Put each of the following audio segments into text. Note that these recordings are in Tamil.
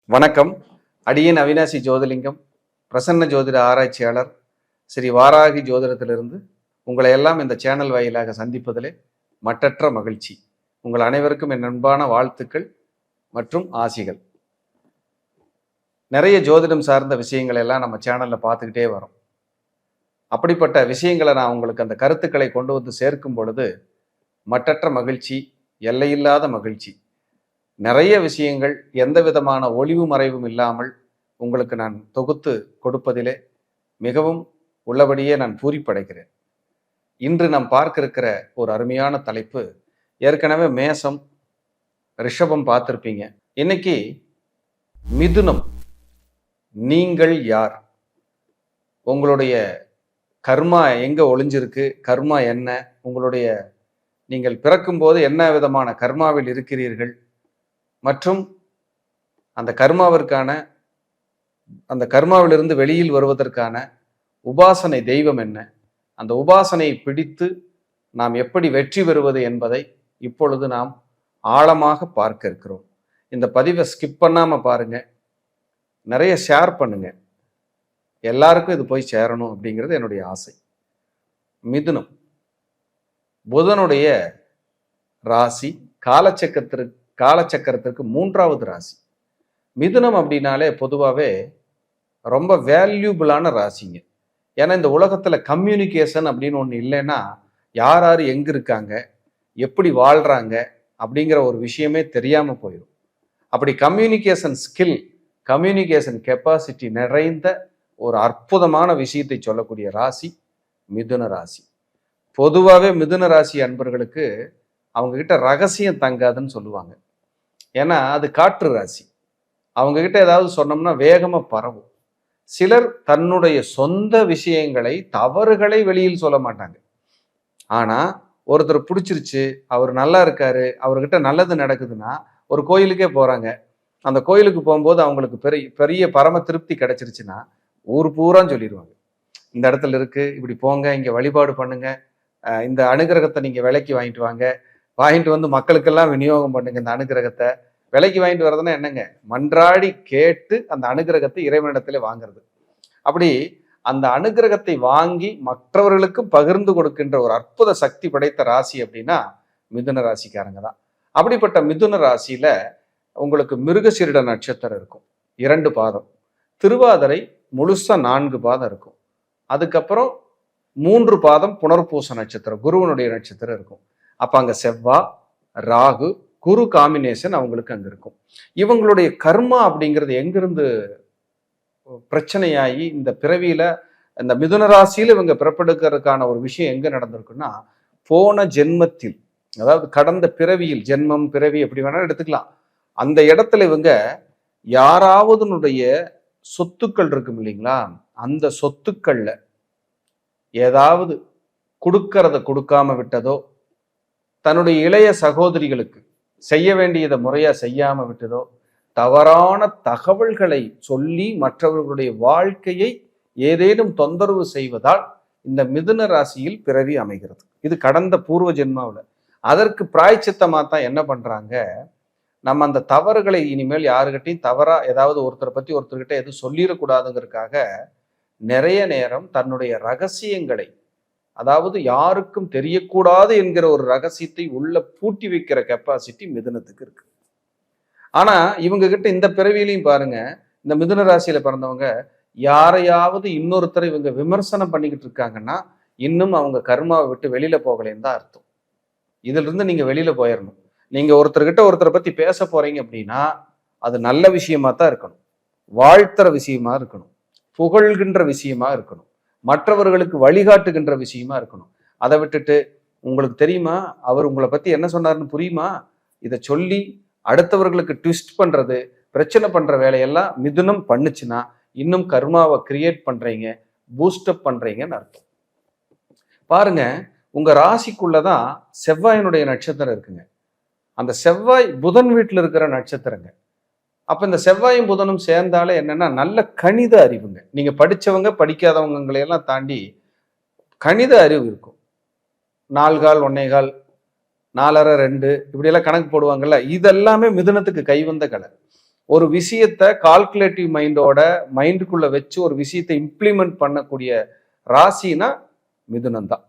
வணக்கம். அடியேன் அவினாசி ஜோதிலிங்கம், பிரசன்ன ஜோதிட ஆராய்ச்சியாளர், ஸ்ரீ வாராகி ஜோதிடத்திலிருந்து உங்களை எல்லாம் இந்த சேனல் வாயிலாக சந்திப்பதிலே மட்டற்ற மகிழ்ச்சி. உங்கள் அனைவருக்கும் என் அன்பான வாழ்த்துக்கள் மற்றும் ஆசிகள். நிறைய ஜோதிடம் சார்ந்த விஷயங்களை எல்லாம் நம்ம சேனல்ல பார்த்துக்கிட்டே வரோம். அப்படிப்பட்ட விஷயங்களை நான் உங்களுக்கு அந்த கருத்துக்களை கொண்டு வந்து சேர்க்கும் பொழுது மட்டற்ற மகிழ்ச்சி, எல்லையில்லாத மகிழ்ச்சி. நிறைய விஷயங்கள் எந்த விதமான ஒளிவு மறைவும் இல்லாமல் உங்களுக்கு நான் தொகுத்து கொடுப்பதிலே மிகவும் உள்ளபடியே நான் பூரிப்படைகிறேன். இன்று நாம் பார்க்க இருக்கிற ஒரு அருமையான தலைப்பு, ஏற்கனவே மேசம், ரிஷபம் பார்த்துருப்பீங்க. இன்னைக்கு மிதுனம். நீங்கள் யார்? உங்களுடைய கர்மா எங்க ஒளிஞ்சிருக்கு? கர்மா என்ன? உங்களுடைய நீங்கள் பிறக்கும்போது என்ன விதமான கர்மாவில் இருக்கிறீர்கள் மற்றும் அந்த கர்மாவிலிருந்து வெளியில் வருவதற்கான உபாசனை தெய்வம் என்ன, அந்த உபாசனையை பிடித்து நாம் எப்படி வெற்றி பெறுவது என்பதை இப்பொழுது நாம் ஆழமாக பார்க்க இருக்கிறோம். இந்த பதிவை ஸ்கிப் பண்ணாம பாருங்க, நிறைய ஷேர் பண்ணுங்க, எல்லாருக்கும் இது போய் சேரணும் அப்படிங்கிறது என்னுடைய ஆசை. மிதுனம் புதனுடைய ராசி, காலச்சக்கரத்திற்கு 3வது ராசி. மிதுனம் அப்படின்னாலே பொதுவாகவே ரொம்ப வேல்யூபிளான ராசிங்க. ஏன்னா இந்த உலகத்தில் கம்யூனிகேஷன் அப்படின்னு ஒன்று இல்லைன்னா யார் யார் எங்கே இருக்காங்க, எப்படி வாழ்கிறாங்க அப்படிங்கிற ஒரு விஷயமே தெரியாமல் போயிடும். அப்படி கம்யூனிகேஷன் ஸ்கில், கம்யூனிகேஷன் கெப்பாசிட்டி நிறைந்த ஒரு அற்புதமான விஷயத்தை சொல்லக்கூடிய ராசி மிதுன ராசி. பொதுவாகவே மிதுன ராசி அன்பர்களுக்கு அவங்கக்கிட்ட ரகசியம் தங்காதுன்னு சொல்லுவாங்க. ஏன்னா அது காற்று ராசி. அவங்கக்கிட்ட ஏதாவது சொன்னோம்னா வேகமாக பரவும். சிலர் தன்னுடைய சொந்த விஷயங்களை, தவறுகளை வெளியில் சொல்ல மாட்டாங்க. ஆனால் ஒருத்தர் பிடிச்சிருச்சு, அவர் நல்லா இருக்காரு, அவர்கிட்ட நல்லது நடக்குதுன்னா ஒரு கோயிலுக்கே போகிறாங்க. அந்த கோயிலுக்கு போகும்போது அவங்களுக்கு பெரிய பரம திருப்தி கிடைச்சிருச்சுன்னா ஊர் பூரான்னு சொல்லிடுவாங்க, இந்த இடத்துல இருக்குது, இப்படி போங்க, இங்கே வழிபாடு பண்ணுங்க, இந்த அனுகிரகத்தை நீங்கள் விலைக்கு வாங்கிட்டு வந்து மக்களுக்கெல்லாம் விநியோகம் பண்ணுங்க. இந்த அனுகிரகத்தை விலைக்கு வாங்கிட்டு வர்றதுன்னா என்னங்க, மன்றாடி கேட்டு அந்த அனுகிரகத்தை இறைவனிடத்திலே வாங்குறது. அப்படி அந்த அனுகிரகத்தை வாங்கி மற்றவர்களுக்கு பகிர்ந்து கொடுக்கின்ற ஒரு அற்புத சக்தி படைத்த ராசி அப்படின்னா மிதுன ராசிக்காரங்க தான். அப்படிப்பட்ட மிதுன ராசியில உங்களுக்கு மிருகசீரிட நட்சத்திரம் இருக்கும், 2 பாதம். திருவாதிரை முழுசா 4 பாதம் இருக்கும். அதுக்கப்புறம் 3 பாதம் புனர்பூச நட்சத்திரம், குருவனுடைய நட்சத்திரம் இருக்கும். அப்ப அங்க செவ்வாய், ராகு, குரு காம்பினேஷன் அவங்களுக்கு அங்க இருக்கும். இவங்களுடைய கர்மா அப்படிங்கிறது எங்கிருந்து பிரச்சனையாகி இந்த பிறவியில, இந்த மிதுன ராசியில இவங்க பிறப்பெடுக்கிறதுக்கான ஒரு விஷயம் எங்க நடந்திருக்குன்னா, போன ஜென்மத்தில், அதாவது கடந்த பிறவியில், ஜென்மம் பிறவி எப்படி வேணாலும் எடுத்துக்கலாம், அந்த இடத்துல இவங்க யாராவதுனுடைய சொத்துக்கள் இருக்கும் இல்லைங்களா, அந்த சொத்துக்கள்ல ஏதாவது கொடுக்கறத கொடுக்காம விட்டதோ, தன்னுடைய இளைய சகோதரிகளுக்கு செய்ய வேண்டியதை முறையா செய்யாம விட்டதோ, தவறான தகவல்களை சொல்லி மற்றவர்களுடைய வாழ்க்கையை ஏதேனும் தொந்தரவு செய்வதால் இந்த மிதுன ராசியில் பிறவி அமைகிறது. இது கடந்த பூர்வ ஜென்மாவில். அதற்கு பிராய்ச்சித்தமா தான் என்ன பண்றாங்க, நம்ம அந்த தவறுகளை இனிமேல் யாருக்கிட்டையும் தவறா ஏதாவது ஒருத்தரை பத்தி ஒருத்தர்கிட்ட எதுவும் சொல்லிடக்கூடாதுங்கிறதுக்காக நிறைய நேரம் தன்னுடைய ரகசியங்களை, அதாவது யாருக்கும் தெரியக்கூடாது என்கிற ஒரு ரகசியத்தை உள்ள பூட்டி வைக்கிற கெப்பாசிட்டி மிதுனத்துக்கு இருக்கு. ஆனா இவங்க கிட்ட இந்த பிறவியிலையும் பாருங்க, இந்த மிதுன ராசியில பிறந்தவங்க யாரையாவது இன்னொருத்தரை இவங்க விமர்சனம் பண்ணிக்கிட்டு இருக்காங்கன்னா இன்னும் அவங்க கர்மாவை விட்டு வெளியில போகலேன்னு தான் அர்த்தம். இதுல இருந்து நீங்க வெளியில போயிடணும். நீங்க ஒருத்தரை பத்தி பேச போறீங்க அப்படின்னா அது நல்ல விஷயமா தான் இருக்கணும், வாழ்த்துற விஷயமா இருக்கணும், புகழ்கின்ற விஷயமா இருக்கணும், மற்றவர்களுக்கு வழிகாட்டுகின்ற விஷயமா இருக்கணும். அதை விட்டுட்டு உங்களுக்கு தெரியுமா அவர் உங்களை பத்தி என்ன சொன்னாருன்னு புரியுமா, இதை சொல்லி அடுத்தவர்களுக்கு ட்விஸ்ட் பண்றது, பிரச்சனை பண்ற வேலையெல்லாம் மிதுனம் பண்ணுச்சுன்னா இன்னும் கர்மாவை கிரியேட் பண்றீங்க, பூஸ்டப் பண்றீங்கன்னு அர்த்தம். பாருங்க, உங்க ராசிக்குள்ளதான் செவ்வாயினுடைய நட்சத்திரம் இருக்குங்க. அந்த செவ்வாய் புதன் வீட்டுல இருக்கிற நட்சத்திரங்க. அப்ப இந்த செவ்வாயும் புதனும் சேர்ந்தாலே என்னன்னா நல்ல கணித அறிவுங்க. நீங்க படிச்சவங்க படிக்காதவங்களையெல்லாம் தாண்டி கணித அறிவு இருக்கும். 4 கால் 1 கால் 4 1/2 2 இப்படியெல்லாம் கணக்கு போடுவாங்கல்ல, இதெல்லாமே மிதுனத்துக்கு கைவந்த கலை. ஒரு விஷயத்தை கால்குலேட்டிவ் மைண்டுக்குள்ள வச்சு ஒரு விஷயத்தை இம்ப்ளிமெண்ட் பண்ணக்கூடிய ராசினா மிதுனம் தான்.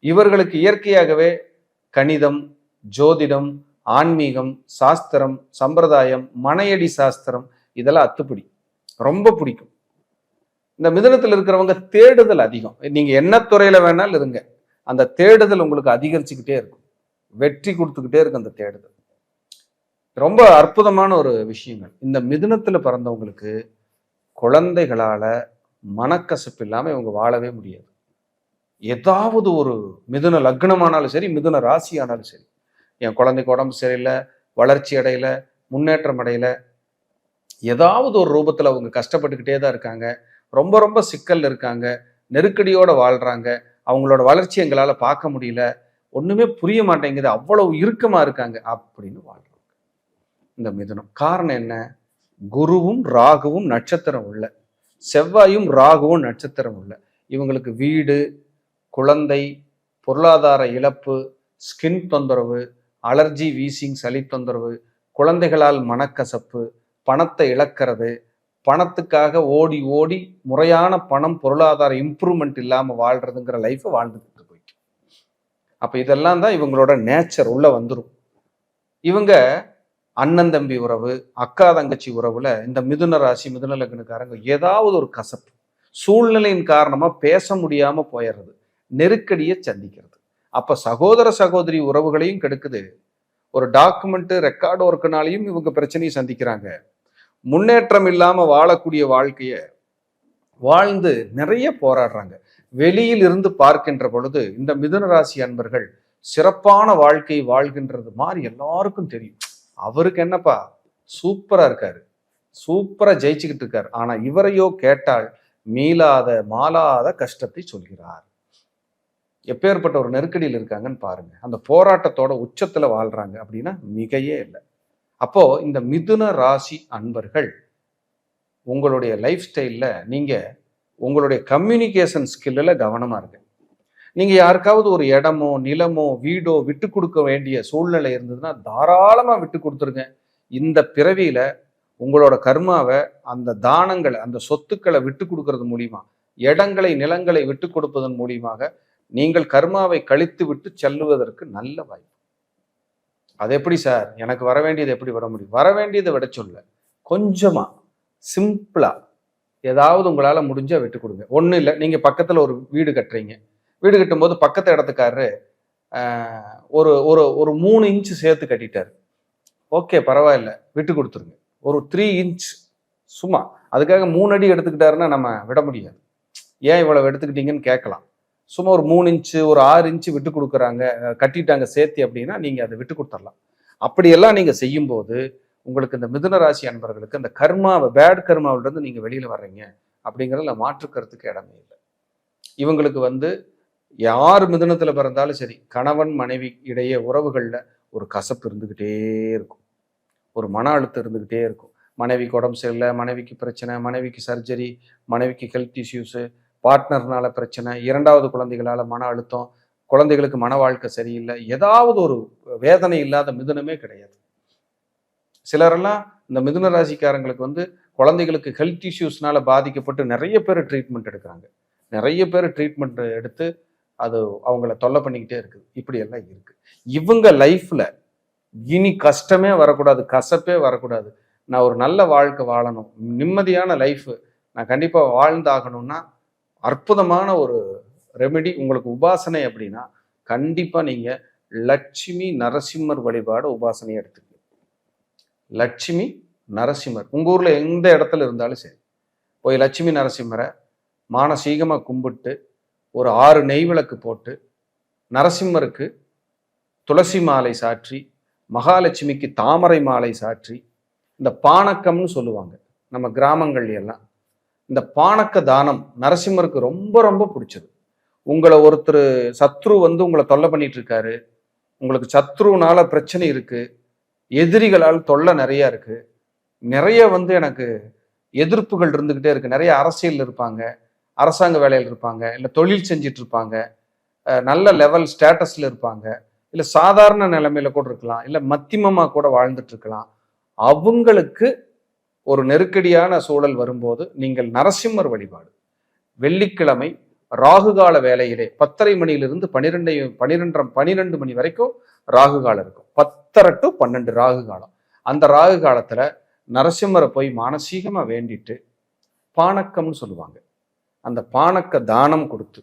இவர்களுக்கு இயற்கையாகவே கணிதம், ஜோதிடம், ஆன்மீகம், சாஸ்திரம், சம்பிரதாயம், மனையடி சாஸ்திரம் இதெல்லாம் அத்துப்பிடி ரொம்ப பிடிக்கும். இந்த மிதுனத்தில் இருக்கிறவங்க தேடுதல் அதிகம். நீங்க என்ன துறையில வேணாலும் இருங்க, அந்த தேடுதல் உங்களுக்கு அதிகரிச்சுக்கிட்டே இருக்கும், வெற்றி கொடுத்துக்கிட்டே இருக்கும் அந்த தேடுதல். ரொம்ப அற்புதமான ஒரு விஷயங்கள். இந்த மிதுனத்துல பிறந்தவங்களுக்கு குழந்தைகளால மனக்கசப்பு இல்லாம இவங்க வாழவே முடியாது. ஏதாவது ஒரு மிதுன லக்னமானாலும் சரி, மிதுன ராசி ஆனாலும் சரி, என் குழந்தைக்கு உடம்பு சரியில்லை, வளர்ச்சி அடையல, முன்னேற்றம் அடையல, ஏதாவது ஒரு ரூபத்துல அவங்க கஷ்டப்பட்டுக்கிட்டே தான் இருக்காங்க, ரொம்ப ரொம்ப சிக்கல் இருக்காங்க, நெருக்கடியோட வாழ்றாங்க, அவங்களோட வளர்ச்சி எங்களால பார்க்க முடியல, ஒண்ணுமே புரிய மாட்டேங்குது, அவ்வளவு இறுக்கமா இருக்காங்க அப்படின்னு வாழ்றாங்க இந்த மிதுனம். காரணம் என்ன? குருவும் ராகுவும் நட்சத்திரம் உள்ள, செவ்வாயும் ராகுவும் நட்சத்திரம் உள்ள இவங்களுக்கு வீடு, குழந்தை, பொருளாதார இழப்பு, ஸ்கின் தொந்தரவு, அலர்ஜி, வீசிங், சளி தொந்தரவு, குழந்தைகளால் மனக்கசப்பு, பணத்தை இழக்கிறது, பணத்துக்காக ஓடி ஓடி முறையான பணம் பொருளாதார இம்ப்ரூவ்மெண்ட் இல்லாம வாழ்றதுங்கிற லைஃப் வாழ்ந்துட்டு போயிட்டு. அப்ப இதெல்லாம் தான் இவங்களோட நேச்சர் உள்ள வந்துடும். இவங்க அண்ணன் தம்பி உறவு, அக்கா தங்கச்சி உறவுல இந்த மிதுன ராசி மிதுன லக்னக்காரங்க ஏதாவது ஒரு கசப்பு, சூழ்நிலையின் காரணமா பேச முடியாம போயிடுறது, நெருக்கடியை சந்திக்கிறது. அப்ப சகோதர சகோதரி உறவுகளையும் கெடுக்குது, ஒரு டாக்குமெண்ட் ரெக்கார்டு ஒர்க்குனாலையும் இவங்க பிரச்சனையை சந்திக்கிறாங்க. முன்னேற்றம் இல்லாம வாழக்கூடிய வாழ்க்கைய வாழ்ந்து நிறைய போராடுறாங்க. வெளியில் இருந்து பார்க்கின்ற பொழுது இந்த மிதுன ராசி அன்பர்கள் சிறப்பான வாழ்க்கை வாழ்கின்றது மாதிரி எல்லாருக்கும் தெரியும். அவருக்கு என்னப்பா சூப்பரா இருக்காரு, சூப்பரா ஜெயிச்சுக்கிட்டு இருக்காரு. ஆனா இவரையோ கேட்டால் மீளாத மாளாத கஷ்டத்தை சொல்கிறார். எப்பேற்பட்ட ஒரு நெருக்கடியில் இருக்காங்கன்னு பாருங்க. அந்த போராட்டத்தோட உச்சத்துல வாழ்றாங்க அப்படின்னா மிகையே இல்லை. அப்போ இந்த மிதுன ராசி அன்பர்கள் உங்களுடைய லைஃப் ஸ்டைல்ல நீங்க உங்களுடைய கம்யூனிகேஷன் ஸ்கில்ல கவனமா இருக்கு. நீங்க யாருக்காவது ஒரு இடமோ நிலமோ வீடோ விட்டு கொடுக்க வேண்டிய சூழ்நிலை இருந்ததுன்னா தாராளமா விட்டு கொடுத்துருங்க. இந்த பிறவியில உங்களோட கர்மாவை அந்த தானங்களை அந்த சொத்துக்களை விட்டு கொடுக்கறது மூலியமா, இடங்களை நிலங்களை விட்டு கொடுப்பதன் மூலியமாக நீங்கள் கர்மாவை கழித்து விட்டு செல்லுவதற்கு நல்ல வாய்ப்பு. அது எப்படி சார், எனக்கு வர வேண்டியது எப்படி விட முடியும்? வர வேண்டியதை விட சொல்ல, கொஞ்சமா சிம்பிளா ஏதாவது உங்களால முடிஞ்சா விட்டு கொடுங்க. ஒன்றும் இல்லை, நீங்க பக்கத்துல ஒரு வீடு கட்டுறீங்க, வீடு கட்டும் போது பக்கத்து இடத்துக்காரரு ஒரு ஒரு ஒரு 3 இன்ச்சு சேர்த்து கட்டிட்டாரு. ஓகே, பரவாயில்ல, விட்டு கொடுத்துருங்க. ஒரு 3 இன்ச் சும்மா, அதுக்காக 3 அடி எடுத்துக்கிட்டாருன்னா நம்ம விட முடியாது. ஏன் இவ்வளவு எடுத்துக்கிட்டீங்கன்னு கேட்கலாம். சும்மா ஒரு 3 இன்ச்சு ஒரு 6 இன்ச்சு விட்டு கொடுக்குறாங்க, கட்டிட்டாங்க சேர்த்தி அப்படின்னா நீங்க அதை விட்டு கொடுத்துடலாம். அப்படியெல்லாம் நீங்க செய்யும்போது உங்களுக்கு இந்த மிதுன ராசி அன்பர்களுக்கு அந்த கர்மாவை, பேட் கர்மாவிலிருந்து நீங்க வெளியில வர்றீங்க அப்படிங்கிறதுல மாற்றுக்கிறதுக்கு இடமே இல்லை. இவங்களுக்கு யார் மிதுனத்துல பிறந்தாலும் சரி, கணவன் மனைவி இடையே உறவுகள்ல ஒரு கசப்பு இருந்துகிட்டே இருக்கும், ஒரு மன அழுத்தம் இருந்துகிட்டே இருக்கும். மனைவிக்கு உடம்பு சரியில்லை, மனைவிக்கு பிரச்சனை, மனைவிக்கு சர்ஜரி, மனைவிக்கு ஹெல்த் இஷ்யூஸு, பார்ட்னர்னால பிரச்சனை, 2வது குழந்தைகளால மன அழுத்தம், குழந்தைகளுக்கு மன வாழ்க்கை சரியில்லை, ஏதாவது ஒரு வேதனை இல்லாத மிதுனமே கிடையாது. சிலரெல்லாம் இந்த மிதுன ராசிக்காரங்களுக்கு குழந்தைகளுக்கு ஹெல்த் இஷ்யூஸ்னால பாதிக்கப்பட்டு நிறைய பேர் ட்ரீட்மெண்ட் எடுக்கிறாங்க. நிறைய பேர் ட்ரீட்மெண்ட் எடுத்து அது அவங்கள தொல்லை பண்ணிக்கிட்டே இருக்குது. இப்படி எல்லாம் இருக்கு. இவங்க லைஃப்ல இனி கஷ்டமே வரக்கூடாது, கசப்பே வரக்கூடாது, நான் ஒரு நல்ல வாழ்க்கை வாழணும், நிம்மதியான லைஃப் நான் கண்டிப்பா வாழ்ந்தாகணும்னா அற்புதமான ஒரு ரெமெடி உங்களுக்கு உபாசனை அப்படின்னா கண்டிப்பா நீங்க லட்சுமி நரசிம்மர் வழிபாடு உபாசனையை எடுத்துக்கணும். லட்சுமி நரசிம்மர் உங்க ஊர்ல எந்த இடத்துல இருந்தாலும் சரி, போய் லட்சுமி நரசிம்மரை மானசீகமா கும்பிட்டு ஒரு 6 நெய் விளக்கு போட்டு, நரசிம்மருக்கு துளசி மாலை சாற்றி, மகாலட்சுமிக்கு தாமரை மாலை சாற்றி, இந்த பானக்கம்னு சொல்லுவாங்க நம்ம கிராமங்கள்ல எல்லாம், இந்த பானக்க தானம் நரசிம்மருக்கு ரொம்ப ரொம்ப பிடிச்சது. உங்களை ஒருத்தர் சத்ரு உங்களை தொல்லை பண்ணிட்டு இருக்காரு, உங்களுக்கு சத்ருனால பிரச்சனை இருக்கு, எதிரிகளால் தொல்லை நிறைய இருக்கு, நிறைய எனக்கு எதிர்ப்புகள் இருந்துகிட்டே இருக்கு, நிறைய அரசியல் இருப்பாங்க, அரசாங்க வேலையில் இருப்பாங்க, இல்லை தொழில் செஞ்சிட்டு இருப்பாங்க, நல்ல லெவல் ஸ்டேட்டஸ்ல இருப்பாங்க, இல்லை சாதாரண நிலைமையில கூட இருக்கலாம், இல்லை மத்தியமமா கூட வாழ்ந்துட்டு இருக்கலாம். அவங்களுக்கு ஒரு நெருக்கடியான சூழல் வரும்போது நீங்கள் நரசிம்மர் வழிபாடு, வெள்ளிக்கிழமை ராகுகால வேலையிலே 10:30 மணியிலிருந்து 12 மணி வரைக்கும் ராகு காலம் இருக்கும். 10:30 to 12 ராகு காலம். அந்த ராகு காலத்துல நரசிம்மரை போய் மானசீகமா வேண்டிட்டு பானக்கம்னு சொல்லுவாங்க, அந்த பானக்க தானம் கொடுத்து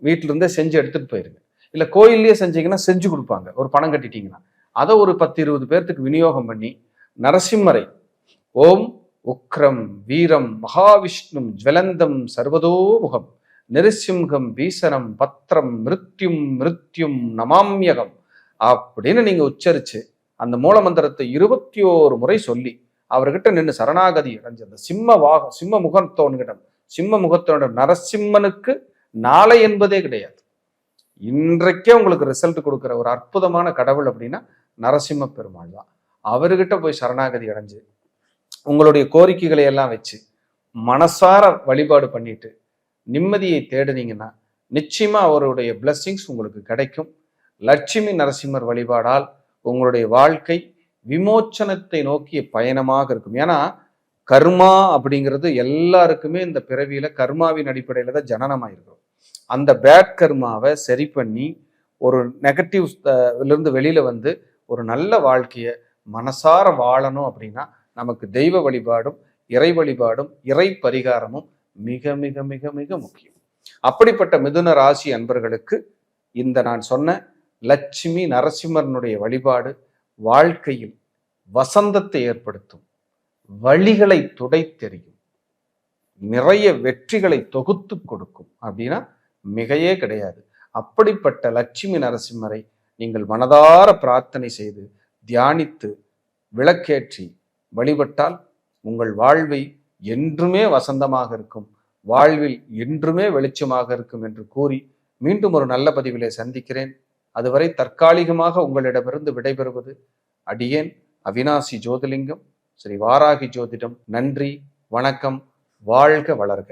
வீட்டில இருந்தே செஞ்சு எடுத்துட்டு போயிருங்க. இல்ல கோயில்லயே செஞ்சீங்கன்னா செஞ்சு கொடுப்பாங்க, ஒரு பணம் கட்டிட்டீங்கன்னா அதை ஒரு 10-20 பேர்த்துக்கு விநியோகம் பண்ணி நரசிம்மரை ஓம் உக்ரம் வீரம் மகாவிஷ்ணும் ஜ்வலந்தம் சர்வதோமுகம் நிருசிம்ஹம் பீசனம் பத்ரம் மிருத்யும் நமாம்யகம் அப்படின்னு நீங்க உச்சரிச்சு அந்த மூல மந்திரத்தை 21 முறை சொல்லி அவர்கிட்ட நின்று சரணாகதி அடைஞ்ச அந்த சிம்ம முகத்தோட நரசிம்மனுக்கு நாளை என்பதே கிடையாது. இன்றைக்கே உங்களுக்கு ரிசல்ட் கொடுக்குற ஒரு அற்புதமான கடவுள் அப்படின்னா நரசிம்ம பெருமாள் தான். அவர்கிட்ட போய் சரணாகதி அடைஞ்சு உங்களுடைய கோரிக்கைகளை எல்லாம் வச்சு மனசார வழிபாடு பண்ணிட்டு நிம்மதியை தேடுனீங்கன்னா நிச்சயமா அவருடைய பிளஸ்ஸிங்ஸ் உங்களுக்கு கிடைக்கும். லட்சுமி நரசிம்மர் வழிபாடால் உங்களுடைய வாழ்க்கை விமோச்சனத்தை நோக்கிய பயணமாக இருக்கும். ஏன்னா கர்மா அப்படிங்கிறது எல்லாருக்குமே இந்த பிறவியில கர்மாவின் அடிப்படையில தான் ஜனனமாயிருக்கும். அந்த பேட் கர்மாவை சரி பண்ணி ஒரு நெகட்டிவ்லேருந்து வெளியில வந்து ஒரு நல்ல வாழ்க்கையை மனசார வாழணும் அப்படின்னா நமக்கு தெய்வ வழிபாடும் இறை வழிபாடும் இறை பரிகாரமும் மிக மிக மிக மிக முக்கியம். அப்படிப்பட்ட மிதுன ராசி அன்பர்களுக்கு இந்த நான் சொன்ன லட்சுமி நரசிம்மரனுடைய வழிபாடு வாழ்க்கையில் வசந்தத்தை ஏற்படுத்தும், வழிகளை துடைத்தெறியும், நிறைய வெற்றிகளை தொகுத்து கொடுக்கும் அப்படின்னா மிகையே கிடையாது. அப்படிப்பட்ட லட்சுமி நரசிம்மரை நீங்கள் மனதார பிரார்த்தனை செய்து தியானித்து விளக்கேற்றி வழிபட்டால் உங்கள் வாழ்வை என்றுமே வசந்தமாக இருக்கும், வாழ்வில் என்றுமே வெளிச்சமாக இருக்கும் என்று கூறி மீண்டும் ஒரு நல்ல பதிவிலே சந்திக்கிறேன். அதுவரை தற்காலிகமாக உங்களிடமிருந்து விடைபெறுவது அடியேன் அவினாசி ஜோதிலிங்கம், ஸ்ரீ வாராகி ஜோதிடம். நன்றி, வணக்கம், வாழ்க வளர்க.